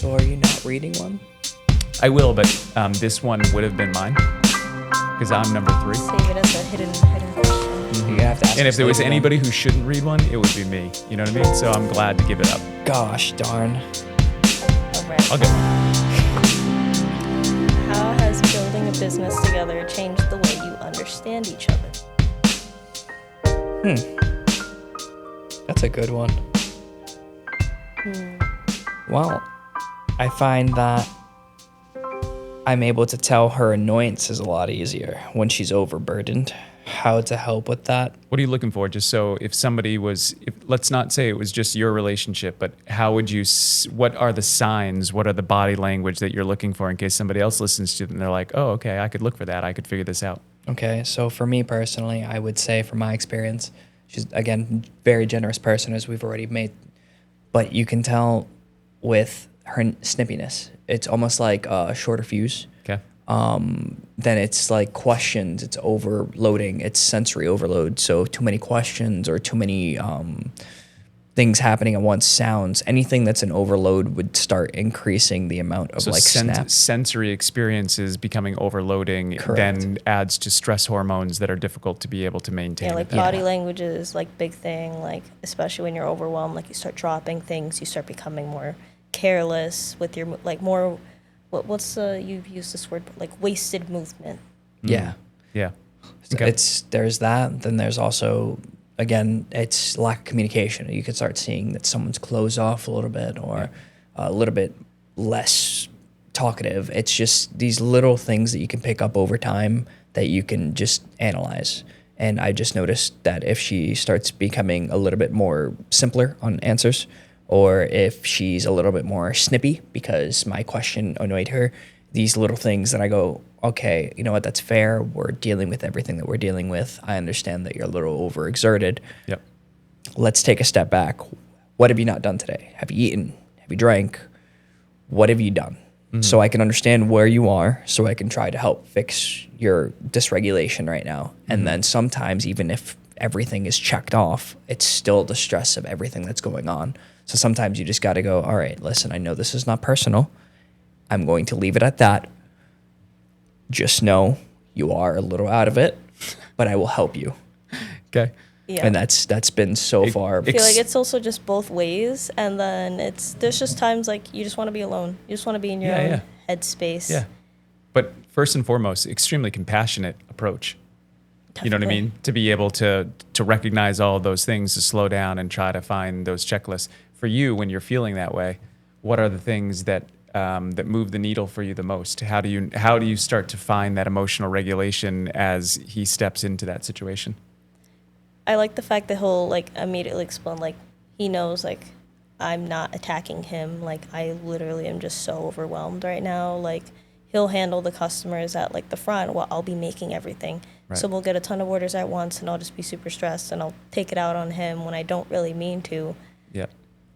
So are you not reading one? I will, but this one would have been mine because I'm number 3. Save it as a hidden question. You have to ask And if there was David one. anybody who shouldn't read one, it would be me. You know what I mean? So I'm glad to give it up. Gosh darn. All right. I'll go. How has building a business together changed the way you understand each other? That's a good one. Well, I find that I'm able to tell her annoyances a lot easier when she's overburdened. How to help with that? What are you looking for? Just so if somebody was, let's not say it was just your relationship, but how would you, what are the signs, what are the body language that you're looking for in case somebody else listens to it and they're like, oh, okay, I could look for that. I could figure this out. Okay, so for me personally, I would say from my experience, she's, again, very generous person, as we've already made, but you can tell with her snippiness. It's almost like a shorter fuse. Okay. Then it's like questions, it's overloading, it's sensory overload. So too many questions or too many things happening at once, sounds, anything that's an overload would start increasing the amount of So like snaps. sensory experiences becoming overloading Correct. then adds to stress hormones that are difficult to be able to maintain. Yeah, like at that body point. language is like big thing. Like especially when you're overwhelmed, like you start dropping things, you start becoming more careless with your like more. What's you've used this word like wasted movement. Yeah. Yeah. It's there's that. Then there's also, again, it's lack of communication. You can start seeing that someone's closed off a little bit or a little bit less talkative. It's just these little things that you can pick up over time that you can just analyze. And I just noticed that if she starts becoming a little bit more simpler on answers, or if she's a little bit more snippy because my question annoyed her, these little things that I go, okay, you know what, that's fair. We're dealing with everything that we're dealing with. I understand that you're a little overexerted. Yep. Let's take a step back. What have you not done today? Have you eaten? Have you drank? What have you done? So I can understand where you are, so I can try to help fix your dysregulation right now. And then sometimes, even if everything is checked off, it's still the stress of everything that's going on. So sometimes you just got to go, all right, listen, I know this is not personal. I'm going to leave it at that. Just know you are a little out of it, but I will help you. Okay. Yeah. And that's been so far. I feel like it's also just both ways, and then there's just times like you just want to be alone. You just want to be in your own headspace. Yeah. But first and foremost, extremely compassionate approach. Definitely. You know what I mean? To be able to recognize all of those things, to slow down and try to find those checklists. For you, when you're feeling that way, what are the things that that move the needle for you the most? How do you start to find that emotional regulation as he steps into that situation? I like the fact that he'll like immediately explain, like he knows like I'm not attacking him. Like I literally am just so overwhelmed right now. Like he'll handle the customers at like the front while I'll be making everything. Right. So we'll get a ton of orders at once and I'll just be super stressed and I'll take it out on him when I don't really mean to. Yeah.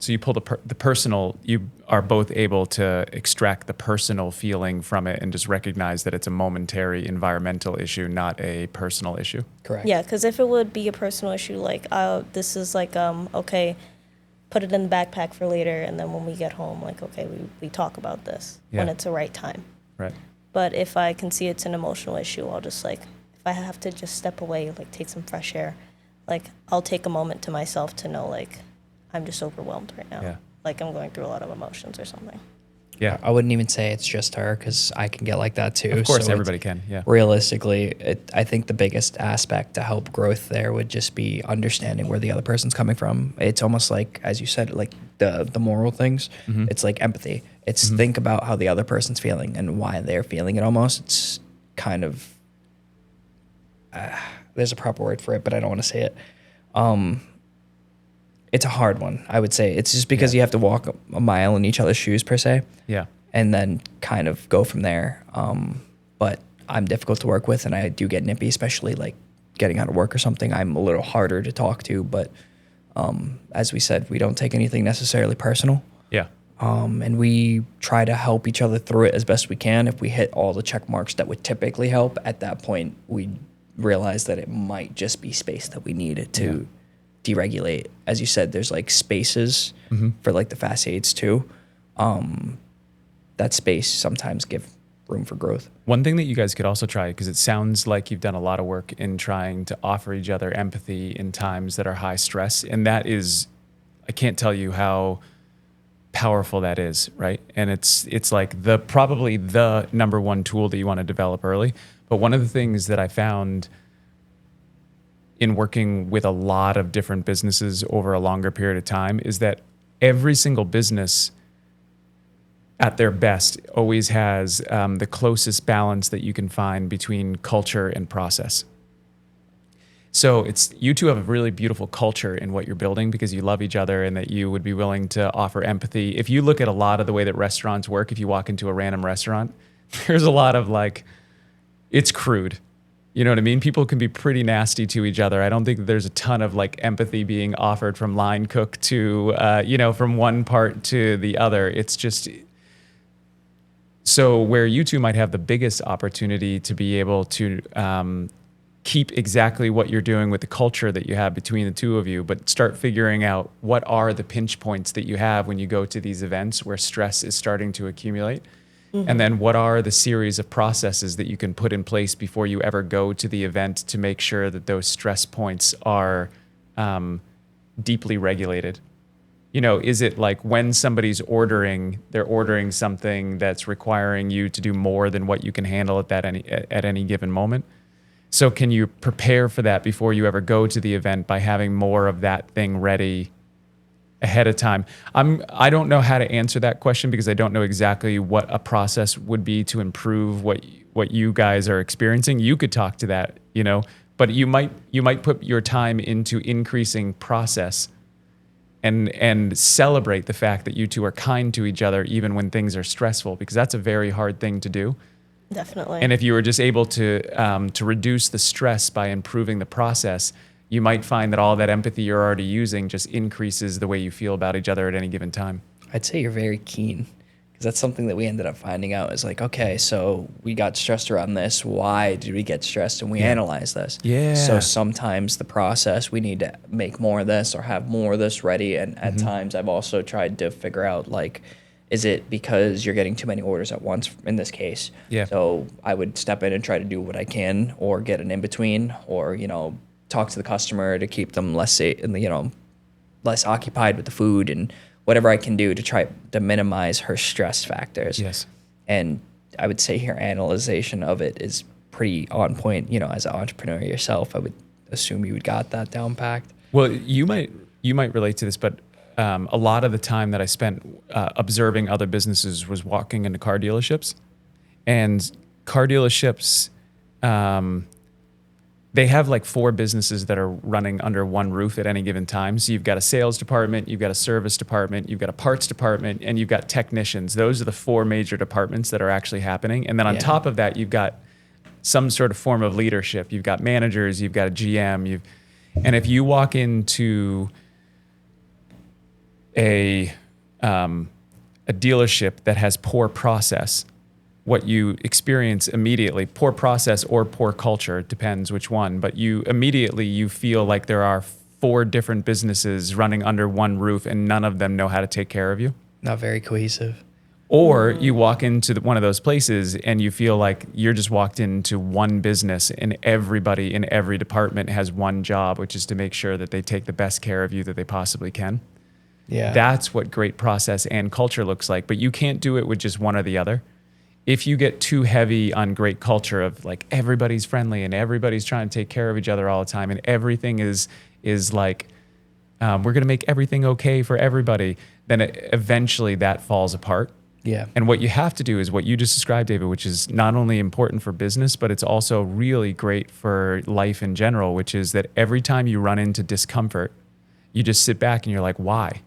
So you pull the personal, you are both able to extract the personal feeling from it and just recognize that it's a momentary environmental issue, not a personal issue. Correct. Yeah, because if it would be a personal issue, like this is like, okay, put it in the backpack for later. And then when we get home, like, okay, we talk about this when it's the right time. Right. But if I can see it's an emotional issue, I'll just like, if I have to just step away, like take some fresh air, like I'll take a moment to myself to know like I'm just overwhelmed right now. Yeah. Like I'm going through a lot of emotions or something. Yeah. I wouldn't even say it's just her because I can get like that too. Of course, So everybody can. Yeah. realistically, I think the biggest aspect to help growth there would just be understanding where the other person's coming from. It's almost like, as you said, like the moral things. It's like empathy. It's think about how the other person's feeling and why they're feeling it almost. It's kind of, there's a proper word for it, but I don't want to say it. It's a hard one, I would say. It's just because you have to walk a mile in each other's shoes, per se. Yeah. And then kind of go from there. But I'm difficult to work with, and I do get nippy, especially like getting out of work or something. I'm a little harder to talk to, but as we said, we don't take anything necessarily personal. Yeah. And we try to help each other through it as best we can. If we hit all the check marks that would typically help, at that point, we realize that it might just be space that we need to deregulate. As you said, there's like spaces for like the fast aids too. that space sometimes give room for growth. One thing that you guys could also try, because it sounds like you've done a lot of work in trying to offer each other empathy in times that are high stress. And that is, I can't tell you how powerful that is, right? And it's like probably the number one tool that you want to develop early. But one of the things that I found in working with a lot of different businesses over a longer period of time is that every single business at their best always has the closest balance that you can find between culture and process. So you two have a really beautiful culture in what you're building because you love each other and that you would be willing to offer empathy. If you look at a lot of the way that restaurants work, if you walk into a random restaurant, there's a lot of like, it's crude. You know what I mean? People can be pretty nasty to each other. I don't think that there's a ton of like empathy being offered from line cook to, from one part to the other. It's just, so where you two might have the biggest opportunity to be able to keep exactly what you're doing with the culture that you have between the two of you, but start figuring out what are the pinch points that you have when you go to these events where stress is starting to accumulate. Mm-hmm. And then what are the series of processes that you can put in place before you ever go to the event to make sure that those stress points are deeply regulated? You know, is it like when somebody's they're ordering something that's requiring you to do more than what you can handle at any given moment? So can you prepare for that before you ever go to the event by having more of that thing ready ahead of time? I don't know how to answer that question because I don't know exactly what a process would be to improve what you guys are experiencing. You could talk to that, but you might put your time into increasing process and celebrate the fact that you two are kind to each other even when things are stressful, because that's a very hard thing to do. Definitely. And if you were just able to reduce the stress by improving the process, you might find that all that empathy you're already using just increases the way you feel about each other at any given time. I'd say you're very keen, because that's something that we ended up finding out is like, okay, so we got stressed around this. Why did we get stressed? And we analyze this. Yeah. So sometimes the process, we need to make more of this or have more of this ready. And at times I've also tried to figure out, like, is it because you're getting too many orders at once in this case? Yeah. So I would step in and try to do what I can, or get an in-between, or, talk to the customer to keep them less occupied with the food, and whatever I can do to try to minimize her stress factors. Yes. And I would say your analyzation of it is pretty on point. As an entrepreneur yourself, I would assume you would got that down packed. Well, you might relate to this, but a lot of the time that I spent observing other businesses was walking into car dealerships, and car dealerships, they have like 4 businesses that are running under one roof at any given time. So you've got a sales department, you've got a service department, you've got a parts department, and you've got technicians. Those are the 4 major departments that are actually happening. And then on top of that, you've got some sort of form of leadership. You've got managers, you've got a GM, and if you walk into a dealership that has poor process, what you experience immediately, poor process or poor culture, it depends which one, but you feel like there are 4 different businesses running under one roof and none of them know how to take care of you. Not very cohesive. Or you walk into one of those places and you feel like you're just walked into one business and everybody in every department has one job, which is to make sure that they take the best care of you that they possibly can. Yeah. That's what great process and culture looks like, but you can't do it with just one or the other. If you get too heavy on great culture of like everybody's friendly and everybody's trying to take care of each other all the time and everything is like we're going to make everything okay for everybody, then eventually that falls apart. Yeah. And what you have to do is what you just described, David, which is not only important for business, but it's also really great for life in general, which is that every time you run into discomfort, you just sit back and you're like, why?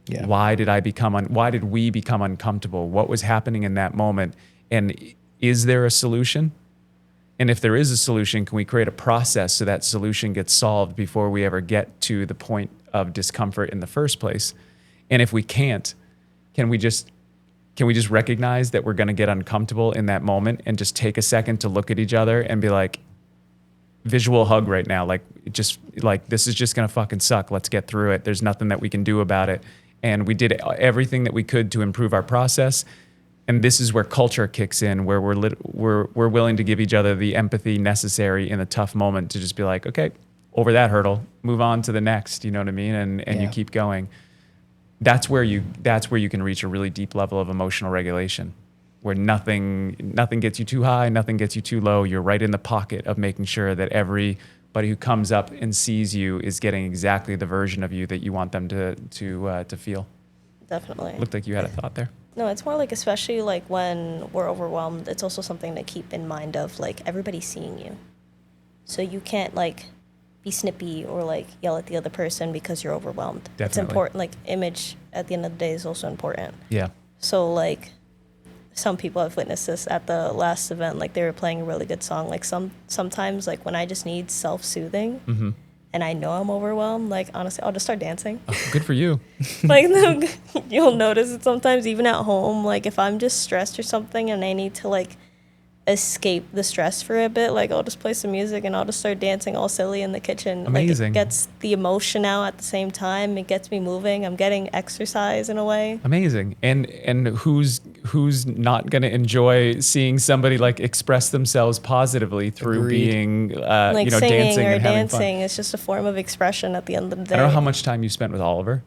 Yeah. Why did we become uncomfortable? What was happening in that moment? And is there a solution? And if there is a solution, can we create a process so that solution gets solved before we ever get to the point of discomfort in the first place? And if we can't, can we just recognize that we're going to get uncomfortable in that moment and just take a second to look at each other and be like, visual hug right now, like just like this is just going to fucking suck. Let's get through it. There's nothing that we can do about it. And we did everything that we could to improve our process. And this is where culture kicks in, where we're willing to give each other the empathy necessary in a tough moment to just be like, okay, over that hurdle, move on to the next. You know what I mean? And you keep going. That's where you can reach a really deep level of emotional regulation, where nothing gets you too high, nothing gets you too low. You're right in the pocket of making sure that everybody who comes up and sees you is getting exactly the version of you that you want them to feel. Definitely. Looked like you had a thought there. No, it's more like, especially like when we're overwhelmed, it's also something to keep in mind of like everybody's seeing you. So you can't like be snippy or like yell at the other person because you're overwhelmed. Definitely. It's important, like image at the end of the day is also important. Yeah. So like some people have witnessed this at the last event, like they were playing a really good song. Like sometimes like when I just need self-soothing and I know I'm overwhelmed, like honestly, I'll just start dancing. Oh, good for you. Like you'll notice it sometimes even at home, like if I'm just stressed or something and I need to like escape the stress for a bit, like I'll just play some music and I'll just start dancing all silly in the kitchen. Amazing. Like it gets the emotion out at the same time. It gets me moving. I'm getting exercise in a way. Amazing. And who's not going to enjoy seeing somebody like express themselves positively through being Like you know, singing dancing or and having dancing. fun. It's just a form of expression at the end of the day. I don't know how much time you spent with Oliver,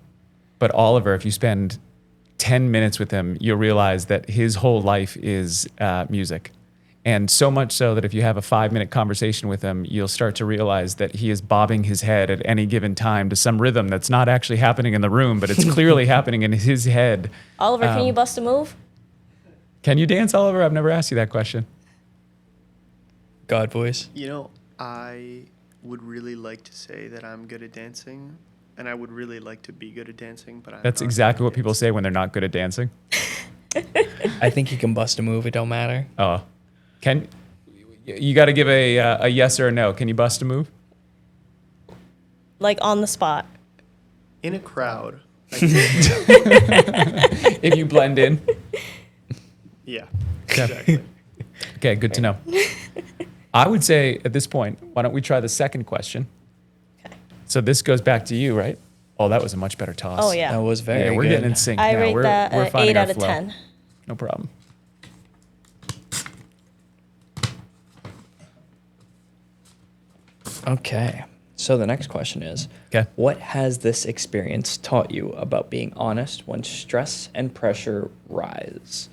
but Oliver, if you spend 10 minutes with him, you'll realize that his whole life is music. And so much so that if you have a 5-minute conversation with him, you'll start to realize that he is bobbing his head at any given time to some rhythm that's not actually happening in the room, but it's clearly happening in his head. Oliver, can you bust a move? Can you dance, Oliver? I've never asked you that question. God voice. You know, I would really like to say that I'm good at dancing, and I would really like to be good at dancing, but I'm That's not exactly good what at people dancing. say when they're not good at dancing. I think he can bust a move. It don't matter. Oh, you got to give a yes or a no. Can you bust a move? Like on the spot. In a crowd. If you blend in. Yeah, exactly. Okay, good to know. I would say at this point, why don't we try the second question? Okay. So this goes back to you, right? Oh, that was a much better toss. Oh, yeah. That was very Yeah, we're good. getting in sync I now. rate we're that finding 8 our out of flow. 10. No problem. Okay. So the next question is, Okay. what has this experience taught you about being honest when stress and pressure rise?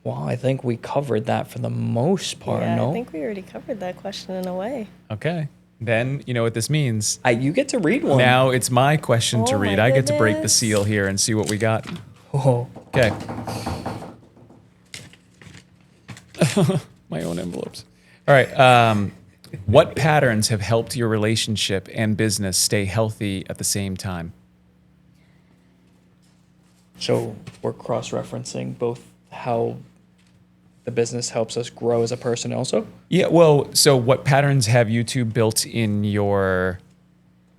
Well, I think we covered that for the most part, Yeah, no? I think we already covered that question in a way. Okay. Then you know what this means. You get to read one. Now it's my question to Oh read. my I get to break the goodness. seal here and see what we got. Oh, Okay. My own envelopes. All right. What patterns have helped your relationship and business stay healthy at the same time? so we're cross-referencing both how the business helps us grow as a person also? Yeah, well, so what patterns have you two built in your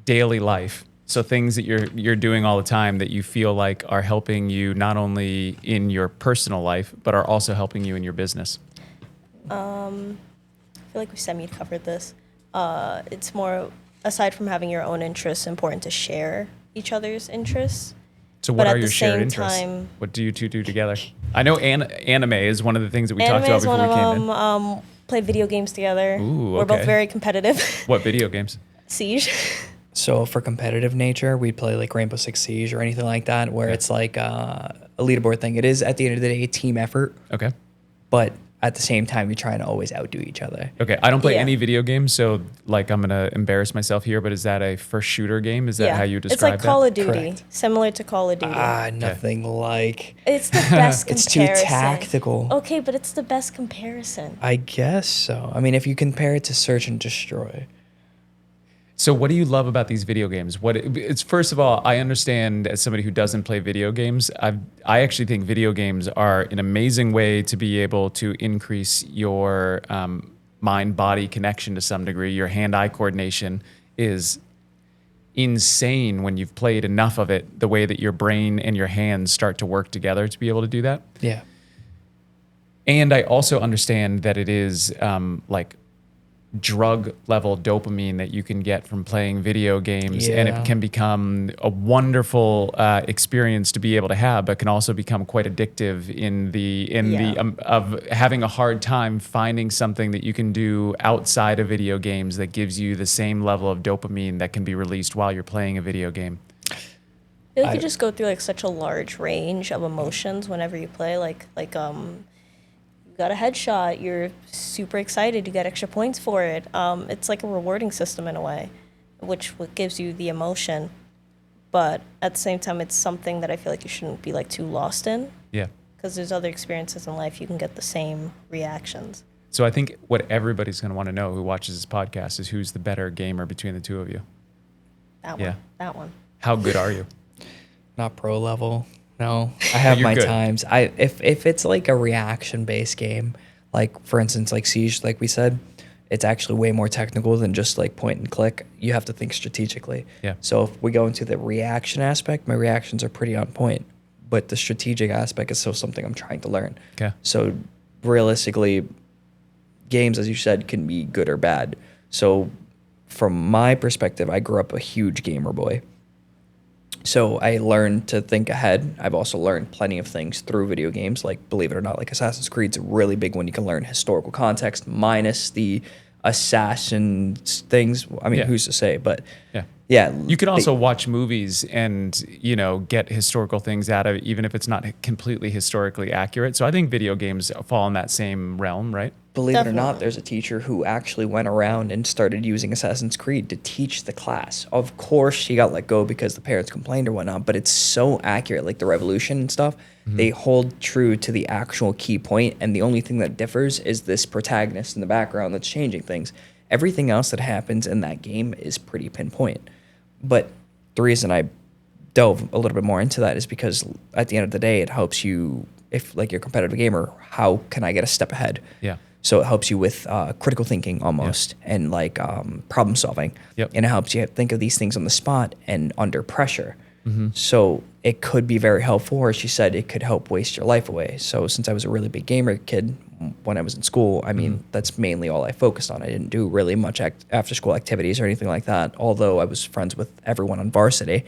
daily life? So things that you're doing all the time that you feel like are helping you not only in your personal life, but are also helping you in your business. I feel like we semi-covered this. It's more, aside from having your own interests, important to share each other's interests. So But what at are the your shared same interests? time- What do you two do together? I know anime is one of the things that we talked Anime about is before one we of came them. in. Play video games together. Ooh, We're both okay. very competitive. What video games? Siege. So for competitive nature, we play like Rainbow Six Siege or anything like that, where Okay. it's like a leaderboard thing. It is at the end of the day a team effort, Okay. but at the same time, we try to always outdo each other. Okay. I don't play Yeah. any video games, so like I'm gonna embarrass myself here, but is that a first shooter game? Is that how you describe It's like that? Call of Duty, Correct. similar to Call of Duty. Nothing like. It's the best It's too comparison. tactical. Okay, but it's the best comparison. I guess so. I mean, if you compare it to Search and Destroy, So what do you love about these video games? It's first of all, I understand as somebody who doesn't play video games, I actually think video games are an amazing way to be able to increase your mind-body connection to some degree. Your hand-eye coordination is insane when you've played enough of it, the way that your brain and your hands start to work together to be able to do that. yeah. And I also understand that it is like drug level dopamine that you can get from playing video games, and it Yeah. can become a wonderful experience to be able to have, but can also become quite addictive in the of having a hard time finding something that you can do outside of video games that gives you the same level of dopamine that can be released while you're playing a video game. I feel like you just go through like such a large range of emotions whenever you play. You got a headshot, you're super excited, you get extra points for it. It's like a rewarding system in a way, which what gives you the emotion. But at the same time, it's something that I feel like you shouldn't be like too lost in, Yeah. because there's other experiences in life you can get the same reactions. So I think what everybody's going to want to know who watches this podcast is who's the better gamer between the two of you. That Yeah. one. That one. How good are you? Not pro level. No, I have You're my good. times. If it's like a reaction based game, like for instance, like Siege, like we said, it's actually way more technical than just like point and click. You have to think strategically. Yeah. So if we go into the reaction aspect, my reactions are pretty on point, but the strategic aspect is still something I'm trying to learn. Okay. So realistically, games, as you said, can be good or bad. So from my perspective, I grew up a huge gamer boy. So I learned to think ahead. I've also learned plenty of things through video games. Like, believe it or not, like Assassin's Creed's a really big one. You can learn historical context minus the assassin things. I mean, Yeah. who's to say? But Yeah. yeah. You can also watch movies and, get historical things out of it, even if it's not completely historically accurate. So I think video games fall in that same realm, right? Believe it or not, Definitely. there's a teacher who actually went around and started using Assassin's Creed to teach the class. Of course, she got let go because the parents complained or whatnot, but it's so accurate, like the revolution and stuff. They hold true to the actual key point, and the only thing that differs is this protagonist in the background that's changing things. Everything else that happens in that game is pretty pinpoint. But the reason I delve a little bit more into that is because at the end of the day, it helps you, if like you're a competitive gamer, how can I get a step ahead? Yeah. So it helps you with critical thinking almost, and like problem solving. Yep. And it helps you think of these things on the spot and under pressure. Mm-hmm. So it could be very helpful, or as she said, it could help waste your life away. So since I was a really big gamer kid when I was in school, I mean, that's mainly all I focused on. I didn't do really much after school activities or anything like that, although I was friends with everyone on varsity.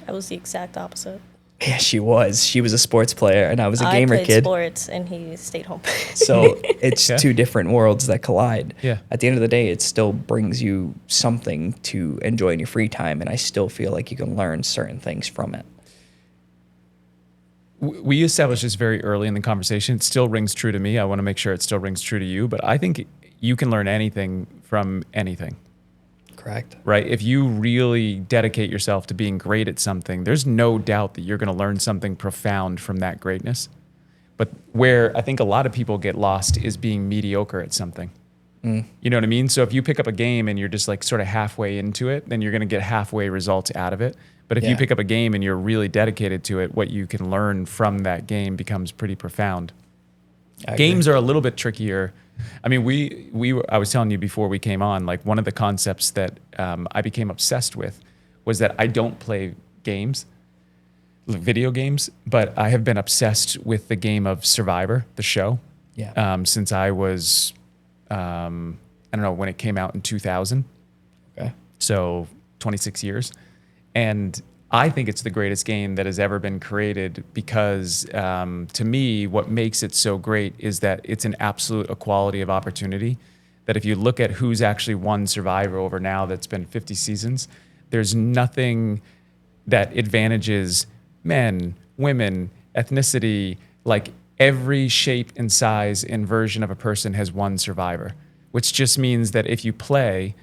I was the exact opposite. Yeah, she was. She was a sports player, and I was a gamer I played kid. sports, and he stayed home. So it's Yeah. two different worlds that collide. Yeah. At the end of the day, it still brings you something to enjoy in your free time, and I still feel like you can learn certain things from it. We established this very early in the conversation. It still rings true to me. I want to make sure it still rings true to you, but I think you can learn anything from anything. Correct. Right? If you really dedicate yourself to being great at something, there's no doubt that you're going to learn something profound from that greatness. But where I think a lot of people get lost is being mediocre at something. You know what I mean? So if you pick up a game and you're just like sort of halfway into it, then you're going to get halfway results out of it. But if you Yeah. pick up a game and you're really dedicated to it, what you can learn from that game becomes pretty profound. Games are a little bit trickier. I mean, I was telling you before we came on, like one of the concepts that I became obsessed with was that I don't play games, video games, but I have been obsessed with the game of Survivor, the show, since I was, I don't know, when it came out in 2000. Okay. So 26 years. And I think it's the greatest game that has ever been created because to me, what makes it so great is that it's an absolute equality of opportunity. That if you look at who's actually won Survivor over now that's been 50 seasons, there's nothing that advantages men, women, ethnicity, like every shape and size and version of a person has won Survivor, which just means that if you play,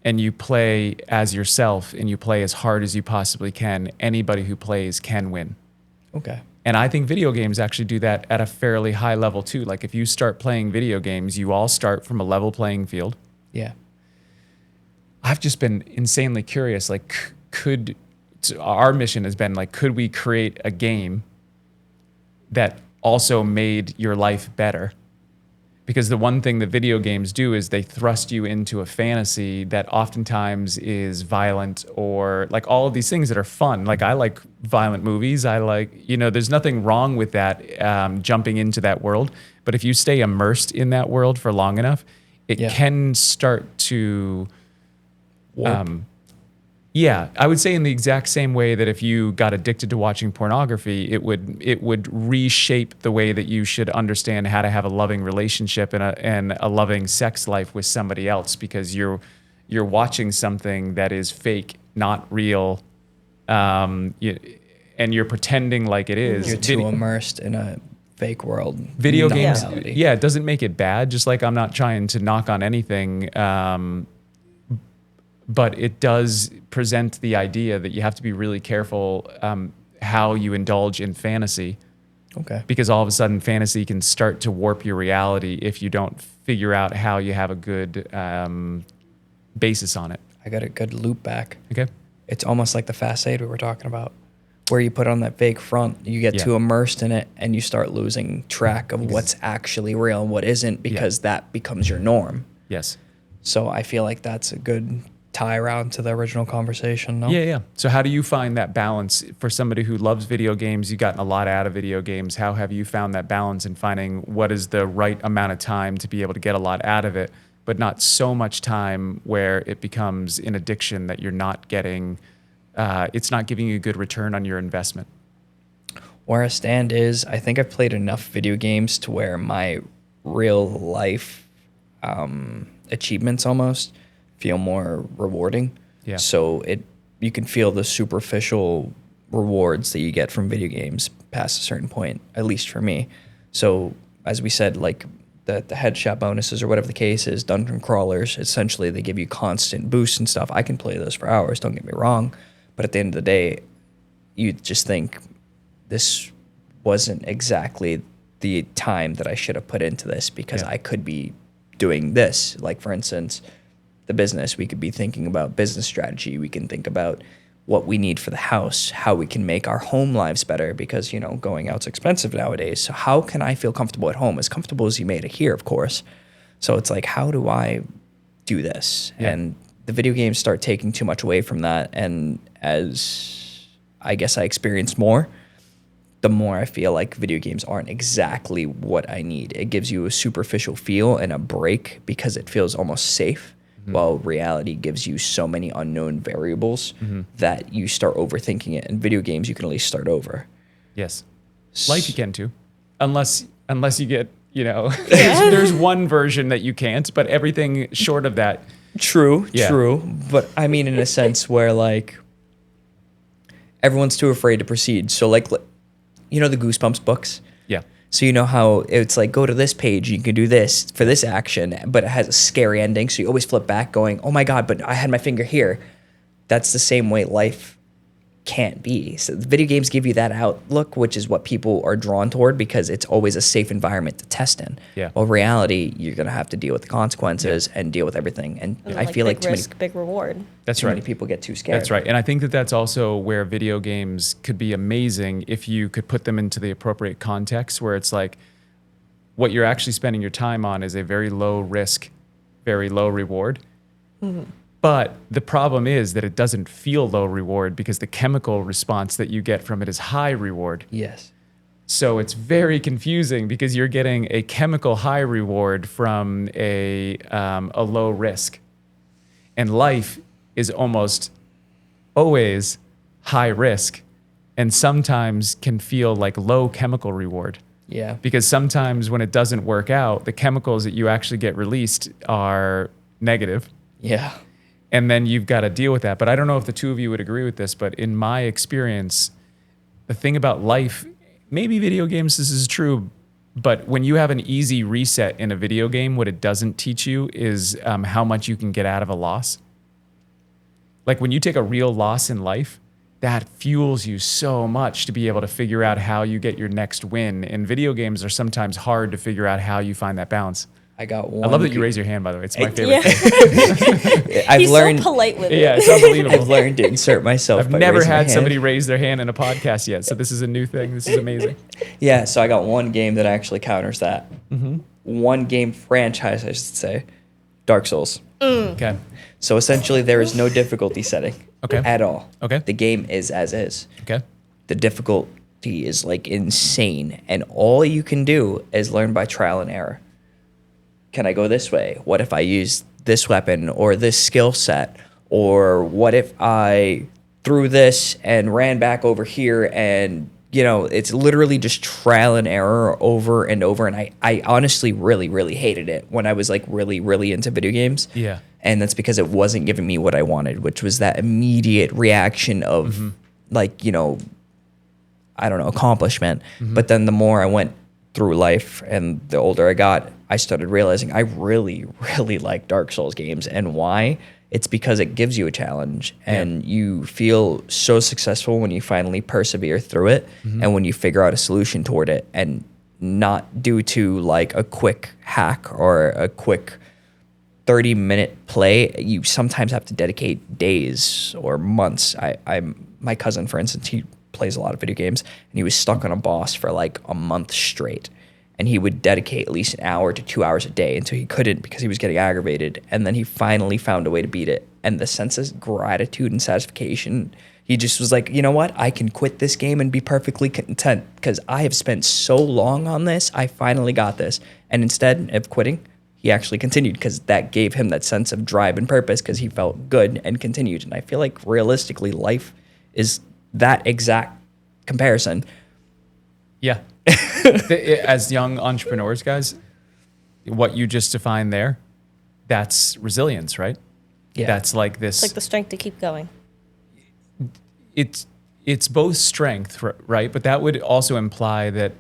and you play as yourself and you play as hard as you possibly can, anybody who plays can win. Okay. And I think video games actually do that at a fairly high level too. Like if you start playing video games, you all start from a level playing field. Yeah. I've just been insanely curious, like our mission has been like, could we create a game that also made your life better? Because the one thing that video games do is they thrust you into a fantasy that oftentimes is violent or like all of these things that are fun. Like I like violent movies. I like, there's nothing wrong with that, jumping into that world. But if you stay immersed in that world for long enough, it Yeah. can start to Warp. yeah, I would say in the exact same way that if you got addicted to watching pornography, it would reshape the way that you should understand how to have a loving relationship and a loving sex life with somebody else, because you're watching something that is fake, not real, and you're pretending like it is. You're too immersed in a fake world. Video not games, reality. yeah, it doesn't make it bad. Just like I'm not trying to knock on anything. But it does present the idea that you have to be really careful how you indulge in fantasy, Okay. because all of a sudden fantasy can start to warp your reality if you don't figure out how you have a good basis on it. I got a good loop back. Okay. It's almost like the fast aid we were talking about, where you put on that fake front, you get Yeah. too immersed in it, and you start losing track of what's actually real and what isn't, because that becomes your norm. Yes. So I feel like that's a good tie around to the original conversation. No? Yeah. So how do you find that balance for somebody who loves video games? You've gotten a lot out of video games. How have you found that balance in finding what is the right amount of time to be able to get a lot out of it, but not so much time where it becomes an addiction that you're not getting, it's not giving you a good return on your investment? Where I stand is, I think I've played enough video games to where my real life achievements almost feel more rewarding. Yeah. So you can feel the superficial rewards that you get from video games past a certain point, at least for me. So as we said, like the headshot bonuses or whatever the case is, dungeon crawlers, essentially they give you constant boosts and stuff. I can play those for hours, don't get me wrong. But at the end of the day, you just think this wasn't exactly the time that I should have put into this, because I could be doing this. Like, for instance, the business, we could be thinking about business strategy. We can think about what we need for the house, how we can make our home lives better, because, going out's expensive nowadays. So how can I feel comfortable at home? As comfortable as you made it here, of course. So it's like, how do I do this? Yeah. And the video games start taking too much away from that. And as I guess I experience more, the more I feel like video games aren't exactly what I need. It gives you a superficial feel and a break because it feels almost safe, while reality gives you so many unknown variables that you start overthinking it. In video games, you can at least start over. Yes. Life you can too. Unless you get, there's one version that you can't, but everything short of that. True. Yeah. But I mean, in a sense where, like, everyone's too afraid to proceed. So, like, the Goosebumps books? Yeah. So you know how it's like, go to this page, you can do this for this action, but it has a scary ending. So you always flip back going, oh my God, but I had my finger here. That's the same way life can't be. So the video games give you that outlook, which is what people are drawn toward, because it's always a safe environment to test in. Yeah. Well, reality, you're going to have to deal with the consequences and deal with everything. And I feel like big too risk, big reward. That's many right. people get too scared. That's right. And I think that that's also where video games could be amazing if you could put them into the appropriate context, where it's like what you're actually spending your time on is a very low risk, very low reward. But the problem is that it doesn't feel low reward because the chemical response that you get from it is high reward. Yes. So it's very confusing because you're getting a chemical high reward from a low risk. And life is almost always high risk and sometimes can feel like low chemical reward. Yeah. Because sometimes when it doesn't work out, the chemicals that you actually get released are negative. Yeah. And then you've got to deal with that. But I don't know if the two of you would agree with this, but in my experience, the thing about life, maybe video games, this is true, but when you have an easy reset in a video game, what it doesn't teach you is how much you can get out of a loss. Like when you take a real loss in life, that fuels you so much to be able to figure out how you get your next win. And video games are sometimes hard to figure out how you find that balance. I got one. I love that you raise your hand, by the way. It's my favorite Yeah. thing. I've He's learned. so polite with it. Yeah, it's unbelievable. I've learned to insert myself. I've by never raising my had hand. somebody raise their hand in a podcast yet, so this is a new thing. This is amazing. Yeah, so I got one game that actually counters that. Mm-hmm. One game franchise, I should say, Dark Souls. Okay. So essentially, there is no difficulty setting Okay. at all. Okay. The game is as is. Okay. The difficulty is like insane, and all you can do is learn by trial and error. can I go this way? What if I use this weapon or this skill set? Or what if I threw this and ran back over here? And, you know, it's literally just trial and error over and over. And I honestly really, really hated it when I was like really, really into video games. Yeah. And that's because it wasn't giving me what I wanted, which was that immediate reaction of like, you know, I don't know, accomplishment. But then the more I went through life and the older I got, I started realizing I really, really like Dark Souls games. And why? It's because it gives you a challenge and you feel so successful when you finally persevere through it and when you figure out a solution toward it, and not due to like a quick hack or a quick 30-minute play. You sometimes have to dedicate days or months. My cousin, for instance, he plays a lot of video games, and he was stuck on a boss for like a month straight. And he would dedicate at least an hour to 2 hours a day until he couldn't because he was getting aggravated. And then he finally found a way to beat it. And the sense of gratitude and satisfaction, he just was like, you know what? I can quit this game and be perfectly content because I have spent so long on this. I finally got this. And instead of quitting, he actually continued because that gave him that sense of drive and purpose because he felt good and continued. And I feel like realistically, life is that exact comparison. Yeah. As young entrepreneurs, guys, what you just defined there, that's resilience, right? Yeah. That's like this. It's like the strength to keep going. It's both strength, right? But that would also imply that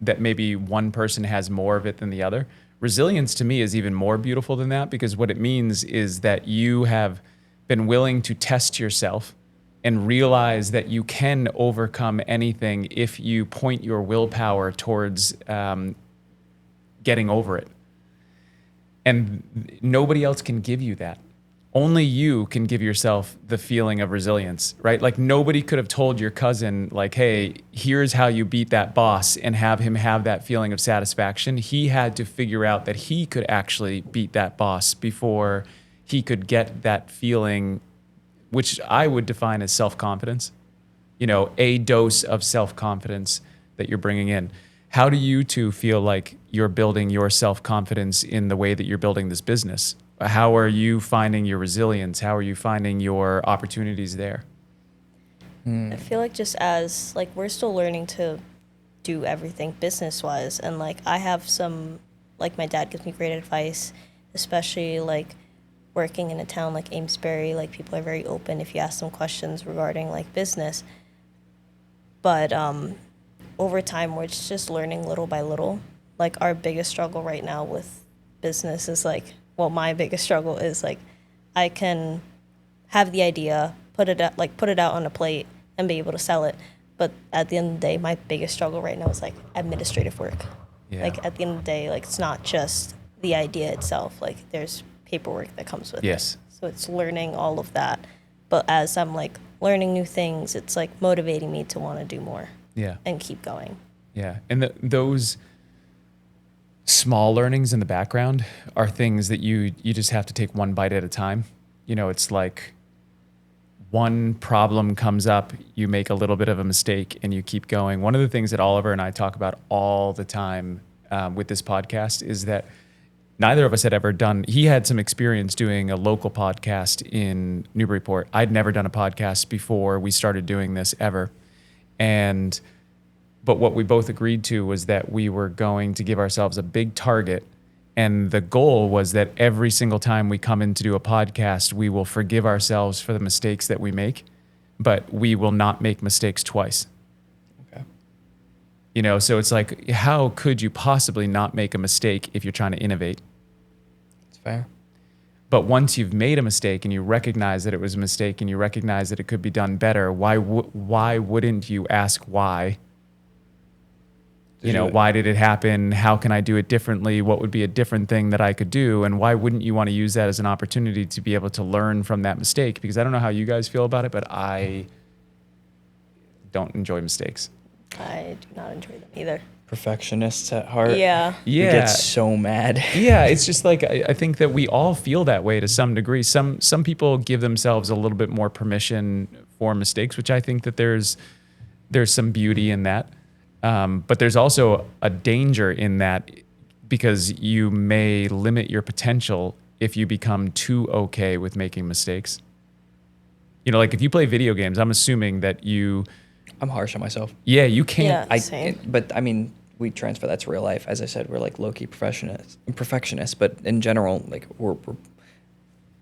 that maybe one person has more of it than the other. Resilience to me is even more beautiful than that, because what it means is that you have been willing to test yourself and realize that you can overcome anything if you point your willpower towards getting over it. And nobody else can give you that. Only you can give yourself the feeling of resilience, right? Like nobody could have told your cousin, like, hey, here's how you beat that boss, and have him have that feeling of satisfaction. He had to figure out that he could actually beat that boss before he could get that feeling, which I would define as self-confidence, you know, a dose of self-confidence that you're bringing in. How do you two feel like you're building your self-confidence in the way that you're building this business? How are you finding your resilience? How are you finding your opportunities there? I feel like just as, like, we're still learning to do everything business-wise. And, like, I have some, like, my dad gives me great advice, especially, like, working in a town like Amesbury. Like, people are very open if you ask them questions regarding, like, business. But over time, we're just learning little by little. Like, our biggest struggle right now with business is, like, well, my biggest struggle is, like, I can have the idea, put it out on a plate and be able to sell it. But at the end of the day, my biggest struggle right now is, like, administrative work. Yeah. Like, at the end of the day, like, it's not just the idea itself. Like, there's paperwork that comes with it. So it's learning all of that. But as I'm, like, learning new things, it's, like, motivating me to want to do more. Yeah. And keep going. Yeah. And those small learnings in the background are things that you just have to take one bite at a time. You know, it's like one problem comes up, you make a little bit of a mistake, and you keep going. One of the things that Oliver and I talk about all the time with this podcast is that neither of us had ever done, he had some experience doing a local podcast in Newburyport. I'd never done a podcast before we started doing this ever. But what we both agreed to was that we were going to give ourselves a big target. And the goal was that every single time we come in to do a podcast, we will forgive ourselves for the mistakes that we make, but we will not make mistakes twice. Okay. You know, so it's like, how could you possibly not make a mistake if you're trying to innovate? It's fair. But once you've made a mistake and you recognize that it was a mistake and you recognize that it could be done better, why wouldn't you ask why? You know, why did it happen? How can I do it differently? What would be a different thing that I could do? And why wouldn't you want to use that as an opportunity to be able to learn from that mistake? Because I don't know how you guys feel about it, but I don't enjoy mistakes. I do not enjoy them either. Perfectionists at heart. Yeah. We get so mad. Yeah, it's just like, I think that we all feel that way to some degree. Some people give themselves a little bit more permission for mistakes, which I think that there's some beauty in that. But there's also a danger in that because you may limit your potential if you become too okay with making mistakes. You know, like if you play video games, I'm assuming that I'm harsh on myself. yeah, you can't. Yeah. Same. But I mean, we transfer that to real life. As I said, we're like low-key perfectionists. But in general, like we're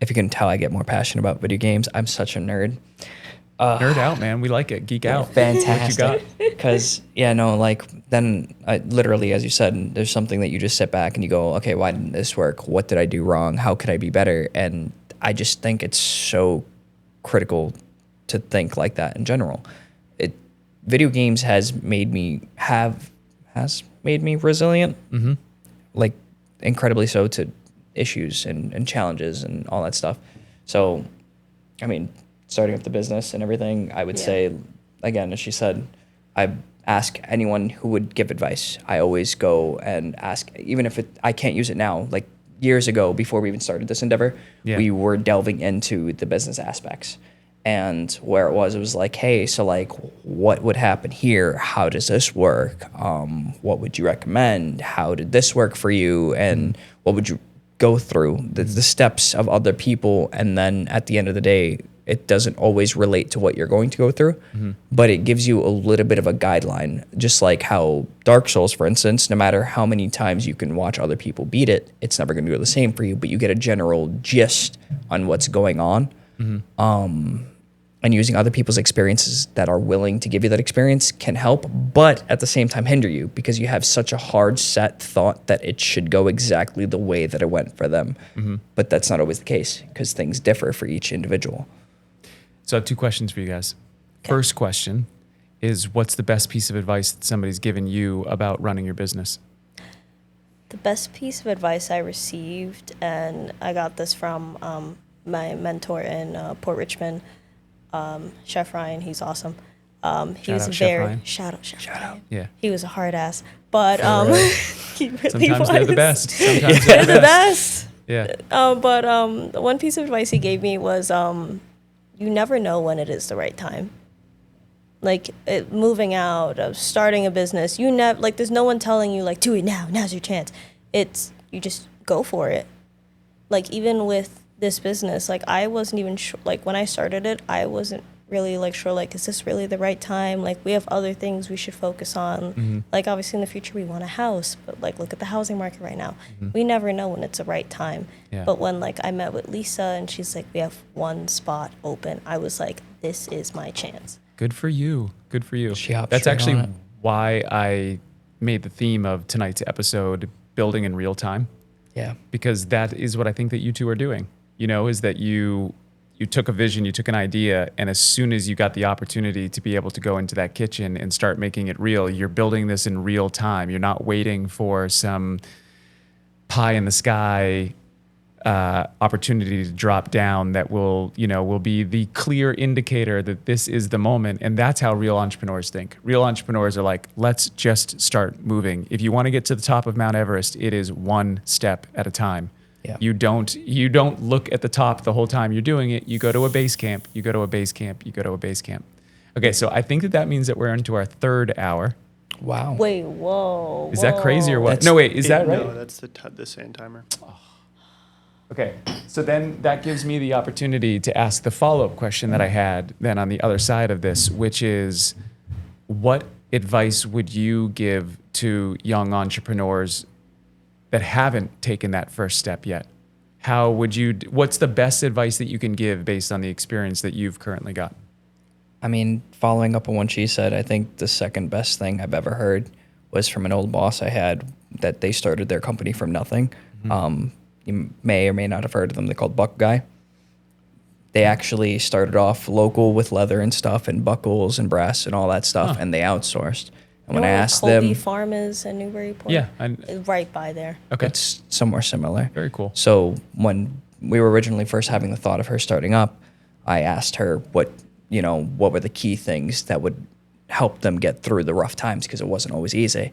if you can tell, I get more passionate about video games. I'm such a nerd. Nerd out, man. We like it. Geek out. Fantastic. Because like then literally, as you said, there's something that you just sit back and you go, okay, why didn't this work? What did I do wrong? How could I be better? And I just think it's so critical to think like that in general. Video games has made me resilient, like incredibly so to issues and challenges and all that stuff. So, I mean, starting up the business and everything, I would say, again, as she said, I ask anyone who would give advice. I always go and ask, even if I can't use it now. Like years ago, before we even started this endeavor, we were delving into the business aspects. And where it was like, hey, so like, what would happen here? How does this work? What would you recommend? How did this work for you? And what would you go through? The steps of other people. And then at the end of the day, it doesn't always relate to what you're going to go through, but it gives you a little bit of a guideline. Just like how Dark Souls, for instance, no matter how many times you can watch other people beat it, it's never going to go the same for you, but you get a general gist on what's going on. And using other people's experiences that are willing to give you that experience can help, but at the same time hinder you because you have such a hard set thought that it should go exactly the way that it went for them. But that's not always the case because things differ for each individual. So I have two questions for you guys. Okay. First question is, what's the best piece of advice that somebody's given you about running your business? The best piece of advice I received, and I got this from my mentor in Port Richmond, Chef Ryan. He's awesome. He was very shout out. Yeah, he was a hard ass, but he really sometimes was. They're the best. Sometimes they're the best. Yeah. But one piece of advice he gave me was, you never know when it is the right time. Like moving out, starting a business, you never like. There's no one telling you like, do it now. Now's your chance. It's you just go for it. Like even with this business, like I wasn't even sure, like when I started it, I wasn't really like sure, like, is this really the right time? Like we have other things we should focus on. Like obviously in the future we want a house, but like look at the housing market right now. We never know when it's the right time. But when like I met with Lisa and she's like, we have one spot open, I was like, this is my chance. Good for you. Good for you. That's actually why I made the theme of tonight's episode building in real time. Yeah. Because that is what I think that you two are doing. You know, is that you took a vision, you took an idea, and as soon as you got the opportunity to be able to go into that kitchen and start making it real, you're building this in real time. You're not waiting for some pie in the sky opportunity to drop down that will be the clear indicator that this is the moment. And that's how real entrepreneurs think. Real entrepreneurs are like, let's just start moving. If you want to get to the top of Mount Everest, it is one step at a time. Yeah. You don't look at the top the whole time you're doing it. You go to a base camp, you go to a base camp, you go to a base camp. Okay, so I think that means that we're into our third hour. Wow. Wait, whoa. Is that crazy or what? No, wait, is that right? No, that's the sand timer. Oh. Okay, so then that gives me the opportunity to ask the follow-up question that I had then on the other side of this, which is, what advice would you give to young entrepreneurs that haven't taken that first step yet? What's the best advice that you can give based on the experience that you've currently got? I mean, following up on what she said, I think the second best thing I've ever heard was from an old boss I had, that they started their company from nothing. You may or may not have heard of them. They're called Buck Guy. They actually started off local with leather and stuff and buckles and brass and all that stuff, and they outsourced. And when I asked them, Colby Farm is in Newburyport. Yeah, right by there. Okay, it's somewhere similar. Very cool. So when we were originally first having the thought of her starting up, I asked her what were the key things that would help them get through the rough times, because it wasn't always easy.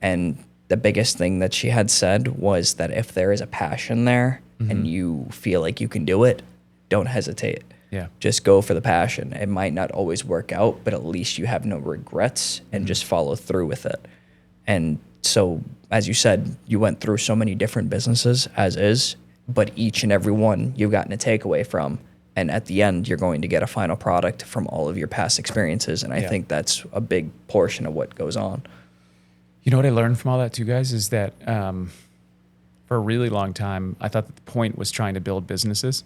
And the biggest thing that she had said was that if there is a passion there and you feel like you can do it, don't hesitate. Yeah. Just go for the passion. It might not always work out, but at least you have no regrets and just follow through with it. And So as you said, you went through so many different businesses as is, but each and every one you've gotten a takeaway from. And at the end, you're going to get a final product from all of your past experiences. And I Yeah. think that's a big portion of what goes on. You know what I learned from all that too, guys, is that for a really long time, I thought that the point was trying to build businesses.